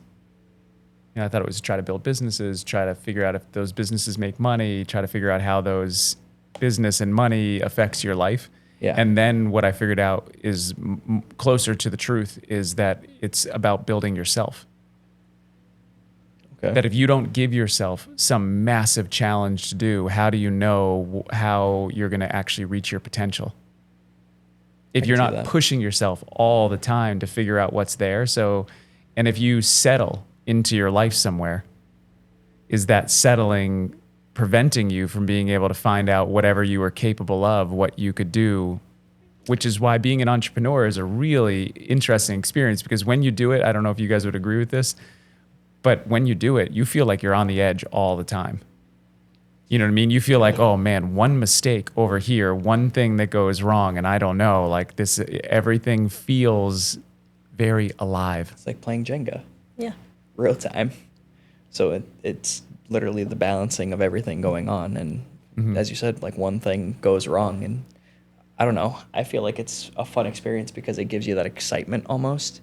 You know, I thought it was to try to build businesses, try to figure out if those businesses make money, try to figure out how those business and money affects your life. Yeah. And then what I figured out is closer to the truth is that it's about building yourself. Okay. That if you don't give yourself some massive challenge to do, how do you know how you're going to actually reach your potential? If I you're can not see that. pushing yourself all the time to figure out what's there. So, and if you settle into your life somewhere, is that settling preventing you from being able to find out whatever you are capable of, what you could do? Which is why being an entrepreneur is a really interesting experience, because when you do it, I don't know if you guys would agree with this, but when you do it, you feel like you're on the edge all the time. You know what I mean? You feel like, oh man, one mistake over here, one thing that goes wrong, and I don't know, like this, everything feels very alive. It's like playing Jenga, Yeah. real time. So it's literally the balancing of everything going on. And as you said, like one thing goes wrong. And I don't know, I feel like it's a fun experience because it gives you that excitement almost.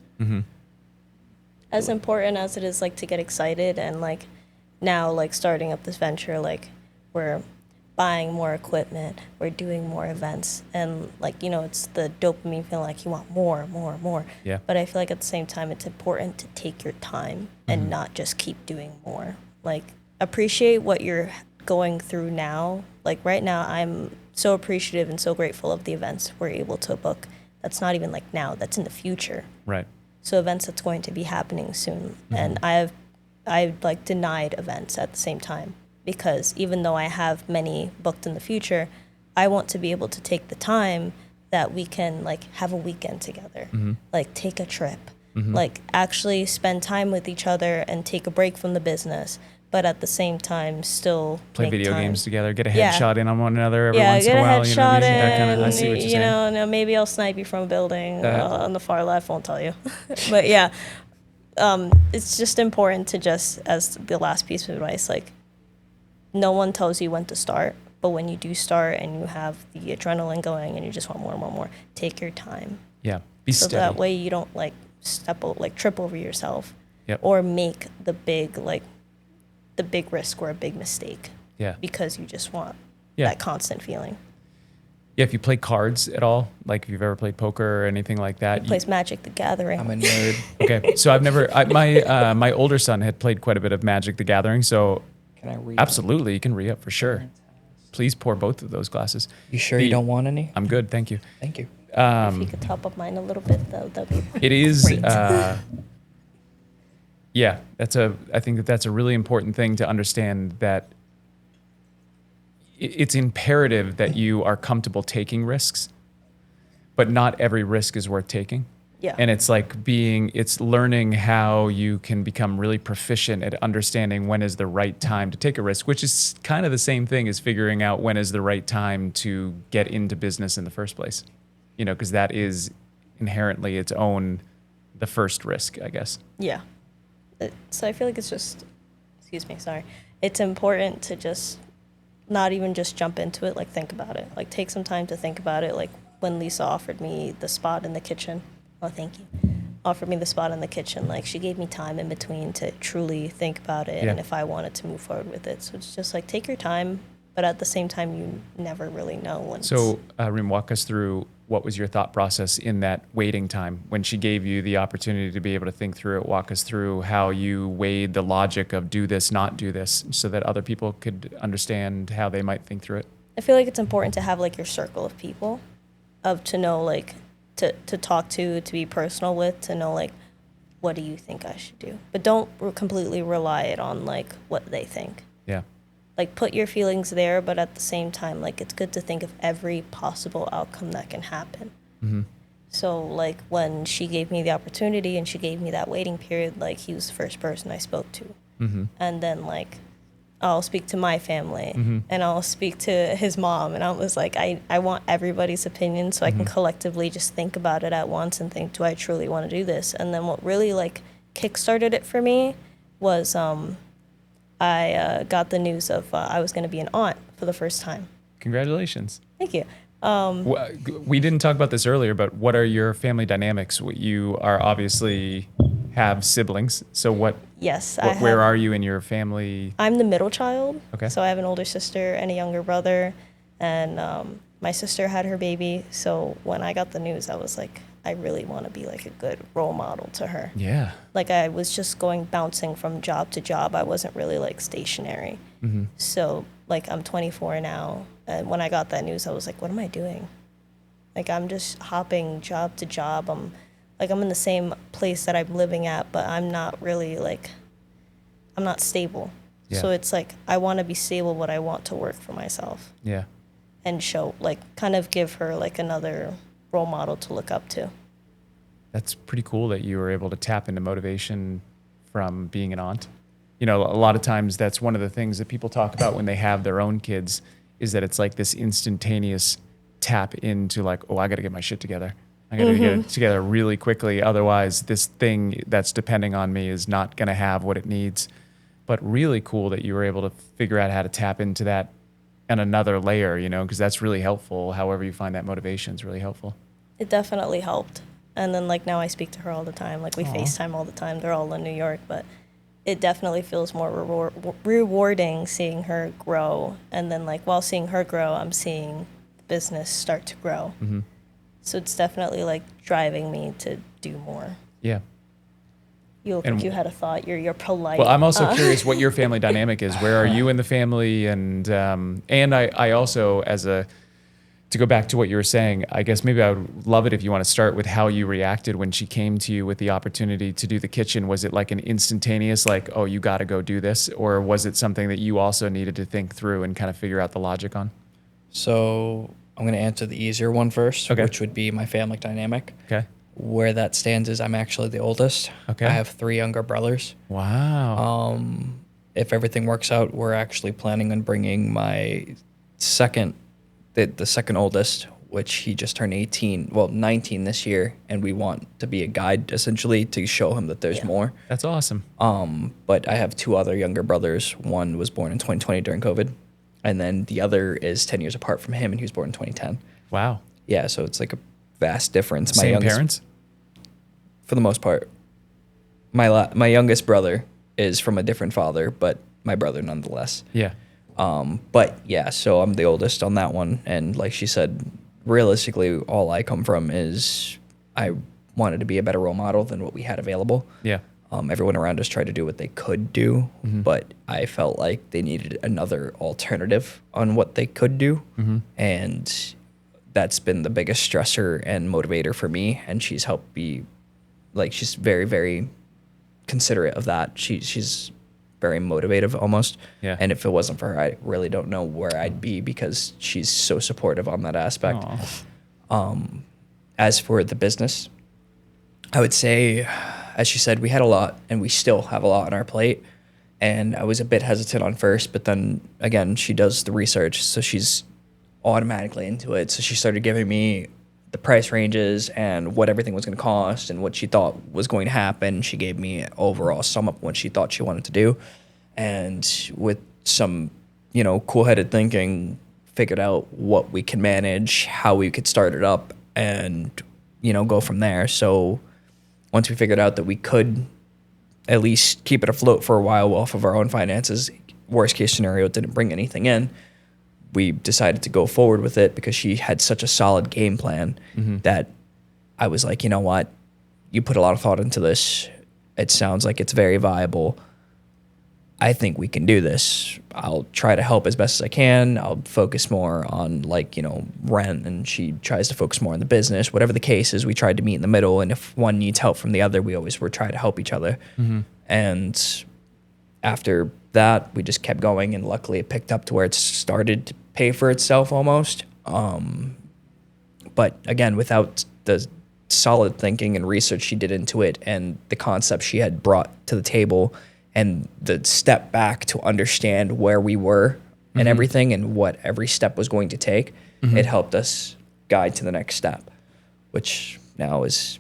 As important as it is like to get excited, and like now like starting up this venture, like we're buying more equipment, we're doing more events, and like, you know, it's the dopamine feeling like you want more. Yeah. But I feel like at the same time it's important to take your time and not just keep doing more. Like appreciate what you're going through now. Like right now I'm so appreciative and so grateful of the events we're able to book. That's not even like now, that's in the future. Right. So events that's going to be happening soon. And I've like denied events at the same time, because even though I have many booked in the future, I want to be able to take the time that we can like have a weekend together, like take a trip, like actually spend time with each other and take a break from the business, but at the same time still Play make video time. games together, get a Yeah. headshot in on one another every Yeah, once in get a a while. You know what I headshot mean? in. That kind of, I see what you're you saying. know, no, maybe I'll snipe you from a building That- on the far left. Won't tell you, but yeah, it's just important to just, as the last piece of advice, like no one tells you when to start, but when you do start and you have the adrenaline going and you just want more and more, take your time. Yeah. Be So steady. that way you don't like trip over yourself, Yep. or make the big risk or a big mistake Yeah. because you just want Yeah. that constant feeling. Yeah. If you play cards at all, like if you've ever played poker or anything like that. He plays Magic the Gathering. I'm a nerd. Okay. So I've never, my older son had played quite a bit of Magic the Gathering. So Can I read? absolutely, you can re-up for sure. Please pour both of those glasses. You sure you don't want any? I'm good. Thank you. Thank you. If you could top up mine a little bit, though, that'd be It is, great. yeah, I think that's a really important thing to understand, that it's imperative that you are comfortable taking risks, but not every risk is worth taking. Yeah. And it's like it's learning how you can become really proficient at understanding when is the right time to take a risk, which is kind of the same thing as figuring out when is the right time to get into business in the first place. You know, because that is inherently the first risk, I guess. Yeah. So I feel like it's just, it's important to just not even just jump into it, like think about it. Like take some time to think about it. Like when Lisa offered me the spot in the kitchen, oh, thank you. Offered me the spot in the kitchen. Like she gave me time in between to truly think about it, Yeah. and if I wanted to move forward with it. So it's just like take your time, but at the same time, you never really know when. So, Reem, walk us through what was your thought process in that waiting time when she gave you the opportunity to be able to think through it. Walk us through how you weighed the logic of do this, not do this, so that other people could understand how they might think through it. I feel like it's important to have like your circle of people, to know like to talk to be personal with, to know like what do you think I should do, but don't completely rely it on like what they think. Yeah. Like put your feelings there, but at the same time, like it's good to think of every possible outcome that can happen. So like when she gave me the opportunity and she gave me that waiting period, like he was the first person I spoke to. And then like I'll speak to my family, and I'll speak to his mom. And I was like, I want everybody's opinion so I can collectively just think about it at once and think, do I truly want to do this? And then what really like kickstarted it for me was I got the news of I was going to be an aunt for the first time. Congratulations. Thank you. We didn't talk about this earlier, but what are your family dynamics? You are obviously have siblings. So Yes. where are you in your family? I'm the middle child. Okay. So I have an older sister and a younger brother. And my sister had her baby. So when I got the news, I was like, I really want to be like a good role model to her. Yeah. Like I was just bouncing from job to job. I wasn't really like stationary. So like I'm 24 now. And when I got that news, I was like, what am I doing? Like I'm just hopping job to job. I'm in the same place that I'm living at, but I'm not really like, I'm not stable. Yeah. So it's like, I want to be stable, but I want to work for myself Yeah. and show, like, kind of give her like another role model to look up to. That's pretty cool that you were able to tap into motivation from being an aunt. You know, a lot of times that's one of the things that people talk about when they have their own kids is that it's like this instantaneous tap into like, oh, I got to get my shit together. I got to get it together really quickly. Otherwise, this thing that's depending on me is not going to have what it needs. But really cool that you were able to figure out how to tap into that and another layer, you know, because that's really helpful. However you find that motivation is really helpful. It definitely helped. And then like now I speak to her all the time. Like we FaceTime all the time. They're all in New York, but it definitely feels more rewarding seeing her grow. And then like while seeing her grow, I'm seeing the business start to grow. So it's definitely like driving me to do more. Yeah. You look like you had a thought. You're polite. Well, I'm also curious what your family dynamic is. Where are you in the family? And I also, to go back to what you were saying, I guess maybe I would love it if you want to start with how you reacted when she came to you with the opportunity to do the kitchen. Was it like an instantaneous, like, oh, you got to go do this? Or was it something that you also needed to think through and kind of figure out the logic on? So I'm going to answer the easier one first, Okay. which would be my family dynamic. Okay. Where that stands is I'm actually the oldest. Okay. I have 3 younger brothers. Wow. If everything works out, we're actually planning on bringing my the second oldest, which he just turned 19 this year, and we want to be a guide essentially to show him that there's more. That's awesome. But I have 2 other younger brothers. One was born in 2020 during COVID, and then the other is 10 years apart from him, and he was born in 2010. Wow. Yeah, so it's like a vast difference. Same parents? For the most part. My youngest brother is from a different father, but my brother nonetheless. Yeah. But yeah, so I'm the oldest on that one, and like she said, realistically, all I come from is I wanted to be a better role model than what we had available. Yeah. Everyone around us tried to do what they could do, but I felt like they needed another alternative on what they could do, and that's been the biggest stressor and motivator for me. And she's helped be, like, she's very, very considerate of that. She's very motivative almost. Yeah. And if it wasn't for her, I really don't know where I'd be, because she's so supportive on that aspect. As for the business, I would say, as she said, we had a lot, and we still have a lot on our plate. And I was a bit hesitant on first, but then again, she does the research, so she's automatically into it. So she started giving me the price ranges and what everything was going to cost and what she thought was going to happen. She gave me an overall sum up what she thought she wanted to do. And with some, cool-headed thinking, figured out what we can manage, how we could start it up, and, go from there. So once we figured out that we could at least keep it afloat for a while off of our own finances, worst case scenario, it didn't bring anything in, we decided to go forward with it because she had such a solid game plan that I was like, you know what? You put a lot of thought into this. It sounds like it's very viable. I think we can do this. I'll try to help as best as I can. I'll focus more on rent, and she tries to focus more on the business. Whatever the case is, we tried to meet in the middle, and if one needs help from the other, we always were trying to help each other. And after that, we just kept going, and luckily it picked up to where it started to pay for itself almost. But again, without the solid thinking and research she did into it and the concept she had brought to the table and the step back to understand where we were and everything and what every step was going to take, it helped us guide to the next step, which now is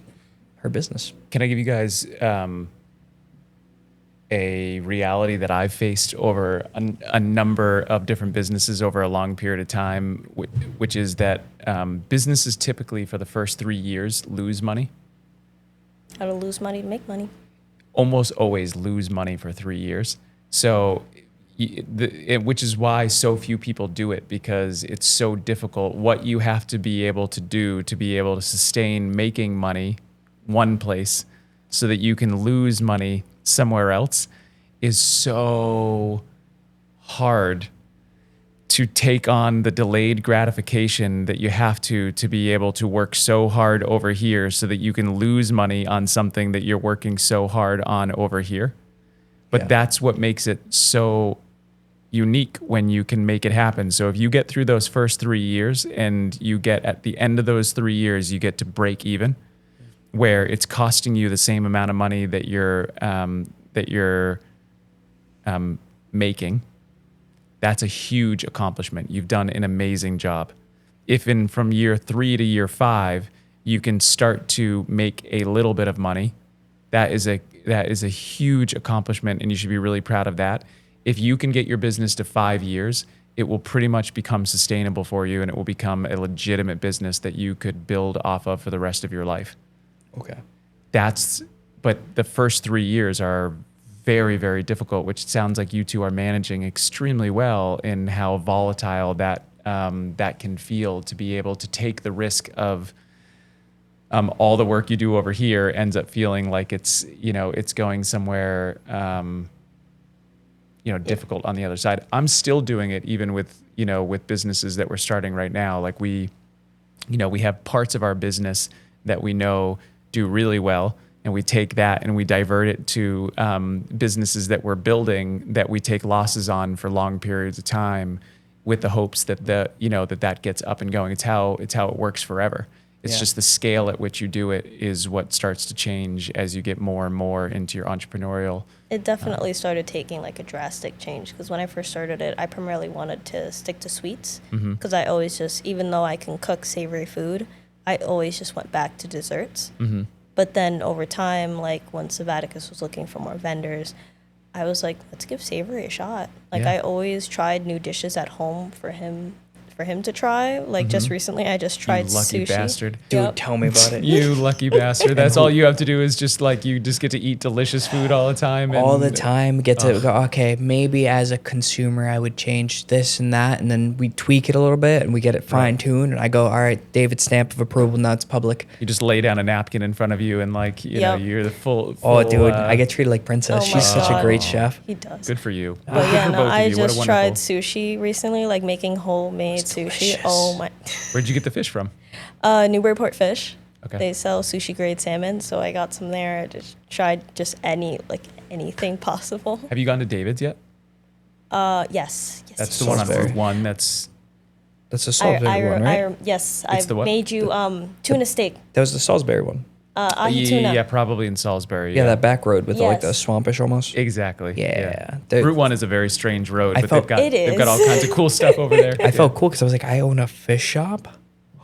her business. Can I give you guys a reality that I've faced over a number of different businesses over a long period of time, which is that businesses typically for the first 3 years lose money. How to lose money to make money. Almost always lose money for 3 years. So, which is why so few people do it, because it's so difficult. What you have to be able to do to be able to sustain making money one place so that you can lose money somewhere else is so hard to take on the delayed gratification that you have to be able to work so hard over here so that you can lose money on something that you're working so hard on over here. But that's what makes it so unique when you can make it happen. So if you get through those first 3 years and you get at the end of those 3 years, you get to break even, where it's costing you the same amount of money that you're making. That's a huge accomplishment. You've done an amazing job. If from year 3 to year 5, you can start to make a little bit of money, that is a huge accomplishment, and you should be really proud of that. If you can get your business to 5 years, it will pretty much become sustainable for you, and it will become a legitimate business that you could build off of for the rest of your life. Okay. But the first 3 years are very, very difficult, which sounds like you two are managing extremely well in how volatile that can feel, to be able to take the risk of all the work you do over here ends up feeling like it's going somewhere difficult on the other side. I'm still doing it even with businesses that we're starting right now. Like we have parts of our business that we know do really well, and we take that and we divert it to businesses that we're building that we take losses on for long periods of time, with the hopes that that gets up and going. It's how it works forever. It's just the scale at which you do it is what starts to change as you get more and more into your entrepreneurial. It definitely started taking like a drastic change, because when I first started it, I primarily wanted to stick to sweets, because I always even though I can cook savory food, I always just went back to desserts. But then over time, like when Savvaticus was looking for more vendors, I was like, let's give savory a shot. Like I always tried new dishes at home for him to try. Like just recently, I just tried You lucky sushi. bastard. Dude, tell me about it. You lucky bastard. That's all you have to do is just you just get to eat delicious food all the time. All the time, get to go, okay, maybe as a consumer, I would change this and that. And then we tweak it a little bit and we get it fine tuned. And I go, all right, David's stamp of approval. Now it's public. You just lay down a napkin in front of you and you're the full Oh, dude, I get treated like princess. Oh my She's such a God. great chef. He does. good for you. But Good yeah, for no, both of I you. What a just tried wonderful. sushi recently, like making homemade sushi. delicious. Oh my. Where'd you get the fish from? Newburyport Fish. Okay. They sell sushi grade salmon, so I got some there. I just tried anything possible. Have you gone to David's yet? Yes. That's the one on Salisbury. Route 1. That's That's the Salisbury one, right? Yes, It's I the what? made you tuna steak. That was the Salisbury one. Ahi tuna. yeah, probably in Salisbury. Yeah, that back road with like the Yes. swampish almost. Exactly. Yeah. Dude, Route 1 is a very strange road, I but felt- they've got all is. kinds of cool stuff over there. I felt cool because I was like, I own a fish shop.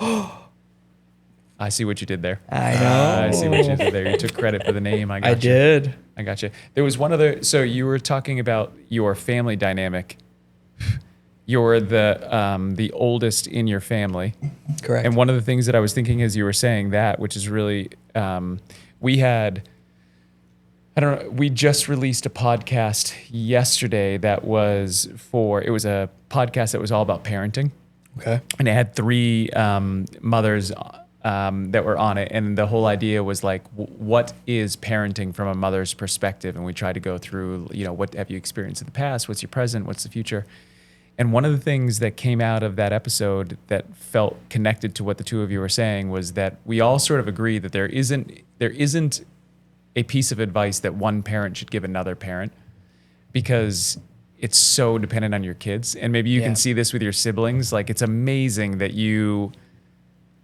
I see what you did there. I know. I see what you did there. You took credit for the name. I got I you. did. I got you. There was one other. So you were talking about your family dynamic. You're the oldest in your family. Correct. And one of the things that I was thinking as you were saying that, which is really, we just released a podcast yesterday that was it was a podcast that was all about parenting. Okay. And it had 3 mothers that were on it. And the whole idea was like, what is parenting from a mother's perspective? And we tried to go through, what have you experienced in the past? What's your present? What's the future? And one of the things that came out of that episode that felt connected to what the two of you were saying was that we all sort of agree that there isn't a piece of advice that one parent should give another parent, because it's so dependent on your kids. And maybe you can see this with your siblings. Like, it's amazing that you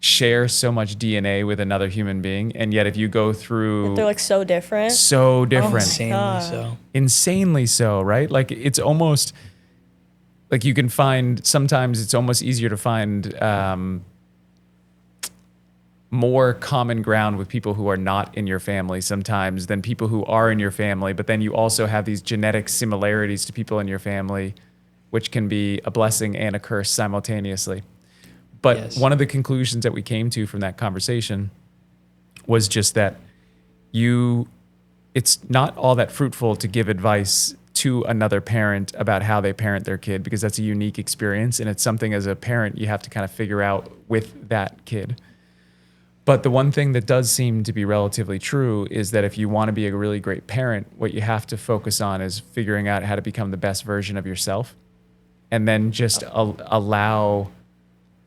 share so much DNA with another human being, and yet if you go through They're like so different. so different, Insanely God. so. insanely so, right? Like it's almost like you can find, sometimes it's almost easier to find more common ground with people who are not in your family sometimes than people who are in your family. But then you also have these genetic similarities to people in your family, which can be a blessing and a curse simultaneously. But Yes. one of the conclusions that we came to from that conversation was just that it's not all that fruitful to give advice to another parent about how they parent their kid, because that's a unique experience. And it's something as a parent you have to kind of figure out with that kid. But the one thing that does seem to be relatively true is that if you want to be a really great parent, what you have to focus on is figuring out how to become the best version of yourself, and then just allow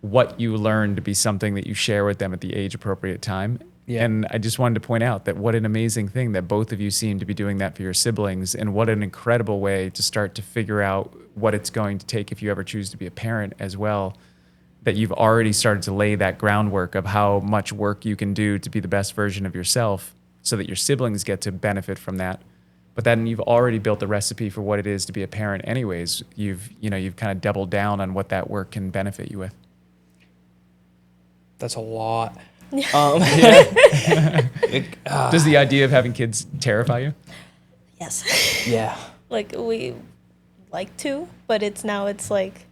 what you learn to be something that you share with them at the age appropriate time. Yeah. And I just wanted to point out that what an amazing thing that both of you seem to be doing that for your siblings, and what an incredible way to start to figure out what it's going to take if you ever choose to be a parent as well, that you've already started to lay that groundwork of how much work you can do to be the best version of yourself so that your siblings get to benefit from that. But then you've already built the recipe for what it is to be a parent anyways. You've kind of doubled down on what that work can benefit you with. That's a lot. Does the idea of having kids terrify you? Yes. Yeah. Like we like to, but it's like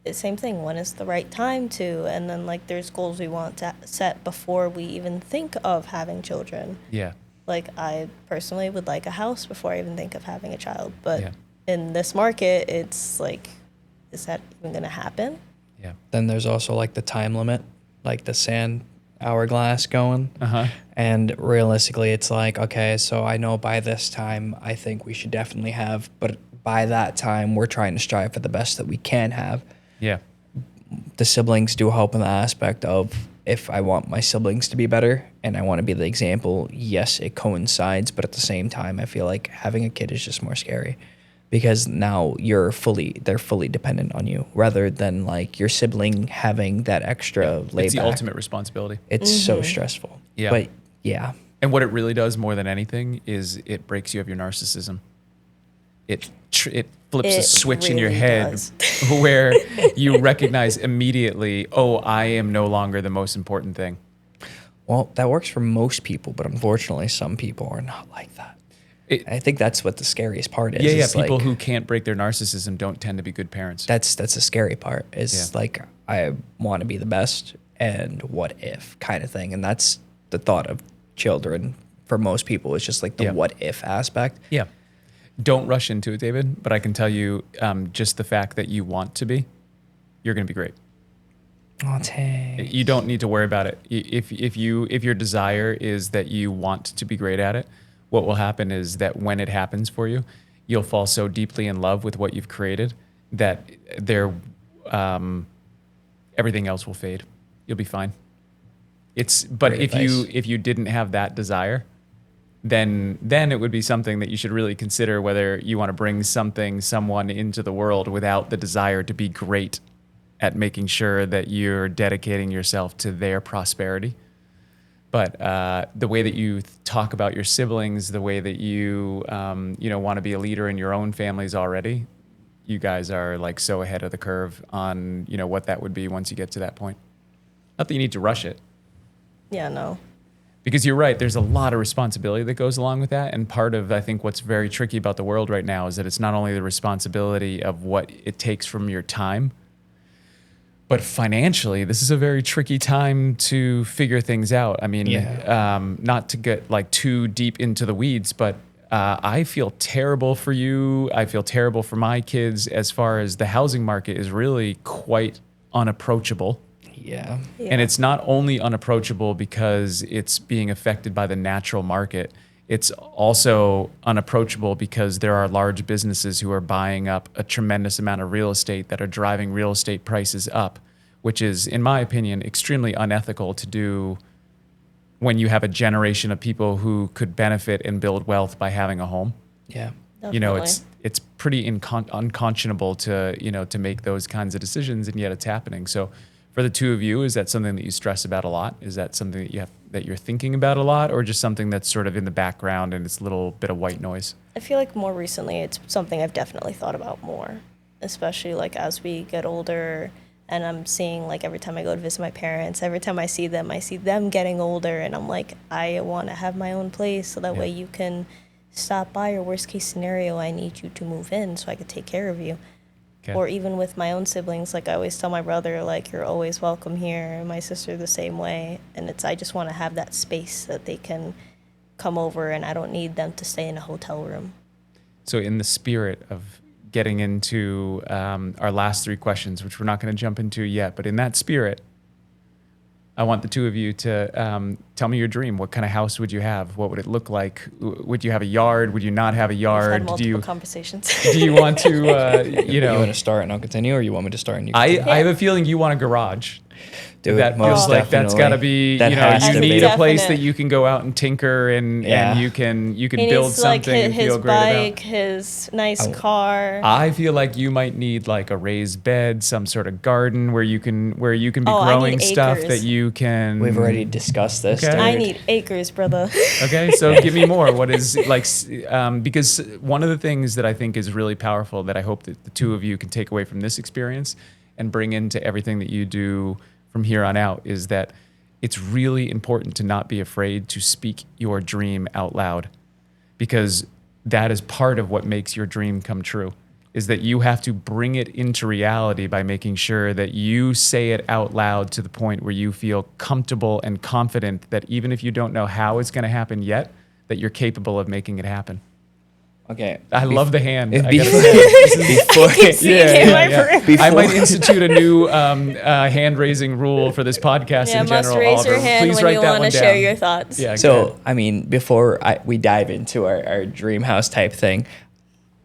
the same thing. When is the right time to? And then like there's goals we want to set before we even think of having children. Yeah. Like I personally would like a house before I even think of having a child. But Yeah. in this market, it's like, is that even going to happen? Yeah. Then there's also like the time limit, like the sand hourglass going. Uh-huh. And realistically, it's like, okay, so I know by this time, I think we should definitely have, but by that time, we're trying to strive for the best that we can have. Yeah. The siblings do help in the aspect of, if I want my siblings to be better and I want to be the example, yes, it coincides. But at the same time, I feel like having a kid is just more scary, because now they're fully dependent on you, rather than like your sibling having that extra layback. It's the ultimate responsibility. It's so stressful. Yeah. But yeah. And what it really does more than anything is it breaks you of your narcissism. It flips a It switch in your really head does. where you recognize immediately, oh, I am no longer the most important thing. Well, that works for most people, but unfortunately, some people are not like that. I think that's what the scariest part is. Yeah, is people like, who can't break their narcissism don't tend to be good parents. That's the scary part. Is Yeah. like, I want to be the best, and what if kind of thing, and that's the thought of children for most people. Is just like the Yeah. what if aspect. Yeah. Don't rush into it, David, but I can tell you just the fact that you want to be, you're going to be great. Oh, dang. You don't need to worry about it. If your desire is that you want to be great at it, what will happen is that when it happens for you, you'll fall so deeply in love with what you've created that everything else will fade. You'll be fine. But Great if advice. you didn't have that desire, then it would be something that you should really consider, whether you want to bring someone into the world without the desire to be great at making sure that you're dedicating yourself to their prosperity. But the way that you talk about your siblings, the way that you want to be a leader in your own families already, you guys are like so ahead of the curve on what that would be once you get to that point. Not that you need to rush it, Yeah, no. because you're right. There's a lot of responsibility that goes along with that, and part of I think what's very tricky about the world right now is that it's not only the responsibility of what it takes from your time, but financially, this is a very tricky time to figure things out. I mean, not to get like too deep into the weeds, but I feel terrible for you. I feel terrible for my kids as far as the housing market is really quite unapproachable. Yeah. And it's not only unapproachable because it's being affected by the natural market. It's also unapproachable because there are large businesses who are buying up a tremendous amount of real estate that are driving real estate prices up, which is, in my opinion, extremely unethical to do when you have a generation of people who could benefit and build wealth by having a home. Yeah. Definitely. It's pretty unconscionable to make those kinds of decisions, and yet it's happening. So For the two of you, is that something that you stress about a lot? Is that something that you're thinking about a lot, or just something that's sort of in the background and it's a little bit of white noise? I feel like more recently it's something I've definitely thought about more, especially like as we get older, and I'm seeing like every time I go to visit my parents, every time I see them getting older, and I'm like, I want to have my own place so that way you can stop by, or worst case scenario, I need you to move in so I could take care of you. Okay. Or even with my own siblings, like I always tell my brother, like, you're always welcome here, and my sister the same way. And I just want to have that space that they can come over, and I don't need them to stay in a hotel room. So in the spirit of getting into our last three questions, which we're not going to jump into yet, but in that spirit, I want the two of you to tell me your dream. What kind of house would you have? What would it look like? Would you have a yard? Would you not have a We've yard? had multiple conversations. Do you want to, You want to start and I'll continue, or you want me to start and you I continue? have a feeling you want a garage. Dude, That most feels like that's got to be, definitely. That has you to need be. a place Definite. that you can go out and tinker and you can He build needs like something and his feel great bike, about. his nice car. I feel like you might need like a raised bed, some sort of garden where you can be I growing need stuff acres. that you can. We've already discussed this. Okay. dude. I need acres, brother. Okay, so give me more. What is like, because one of the things that I think is really powerful that I hope that the two of you can take away from this experience and bring into everything that you do from here on out is that it's really important to not be afraid to speak your dream out loud, because that is part of what makes your dream come true, is that you have to bring it into reality by making sure that you say it out loud to the point where you feel comfortable and confident that even if you don't know how it's going to happen yet, that you're capable of making it happen. Okay. I love the hand. I gotta Before, say. before, See it in my brain. I might institute a new hand raising rule for this podcast Yeah, in must general. raise Oliver, your hand please when write you that want one to down. share your thoughts. Yeah. go So, ahead. I mean, before we dive into our dream house type thing,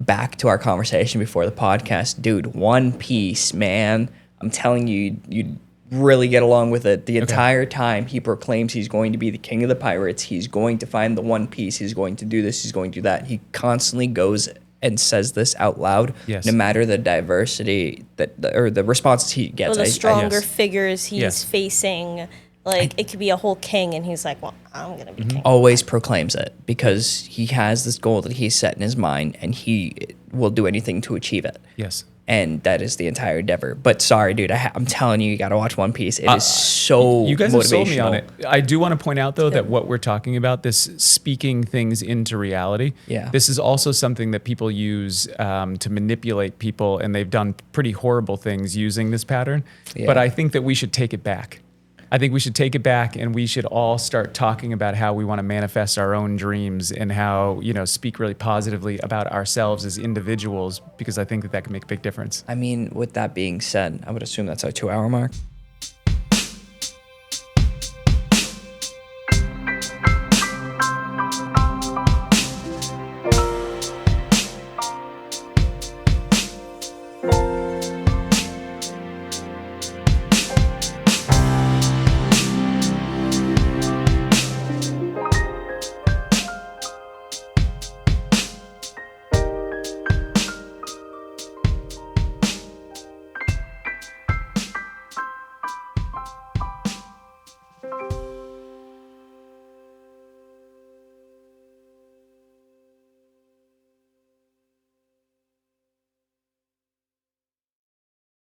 back to our conversation before the podcast, dude, One Piece, man. I'm telling you, you'd really get along with it. The entire time he proclaims he's going to be the king of the pirates, he's going to find the One Piece, he's going to do this, he's going to do that. He constantly goes and says this out loud, Yes. no matter the diversity or the responses he gets. Or the stronger yes. figures he's Yes. facing. Like, it could be a whole king, and he's like, well, I'm going to be king. always proclaims it because he has this goal that he's set in his mind and he will do anything to achieve it. Yes. And that is the entire endeavor. But sorry, dude, I'm telling you, you got to watch One Piece. It is so You guys have sold me on motivational. it. I do want to point out, though, that what we're talking about, this speaking things into reality, Yeah. this is also something that people use to manipulate people, and they've done pretty horrible things using this pattern. Yeah. But I think that we should take it back. I think we should take it back, and we should all start talking about how we want to manifest our own dreams and how, speak really positively about ourselves as individuals, because I think that can make a big difference. I mean, with that being said, I would assume that's our 2-hour mark.